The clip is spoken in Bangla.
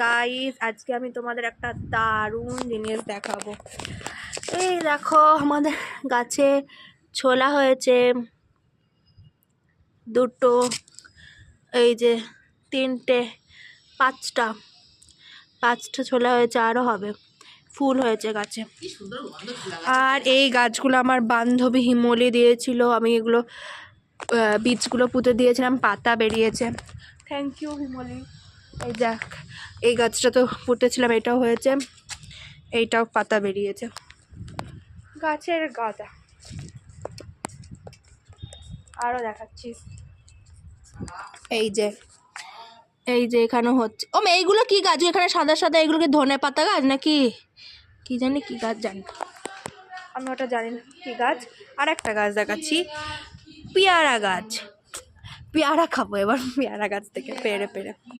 গাইস আজকে আমি তোমাদের একটা দারুণ জিনিস দেখাবো। এই দেখো আমাদের গাছে ছোলা হয়েছে দুটো, এই যে তিনটে, পাঁচটা ছোলা হয়েছে, আরও হবে, ফুল হয়েছে গাছে। আর এই গাছগুলো আমার বান্ধবী হিমলি দিয়েছিল, আমি এগুলো বীজগুলো পুঁতে দিয়েছিলাম, পাতা বেরিয়েছে। থ্যাংক ইউ হিমলি। এই দেখ, এই গাছটা তো পুঁতেছিলাম, এটাও হয়েছে, এইটাও পাতা বেরিয়েছে। গাছের গাদা আরও দেখাচ্ছি, এই যে এখানেও হচ্ছে। ও এইগুলো কি গাছ এখানে সাদা সাদা, এগুলোকে ধনে পাতা গাছ নাকি কি জানি, কি গাছ জানি, আমি ওটা জানি না কি গাছ। আর একটা গাছ দেখাচ্ছি, পেয়ারা গাছ। পেয়ারা খাবো এবার পেয়ারা গাছ থেকে পেড়ে পেড়ে।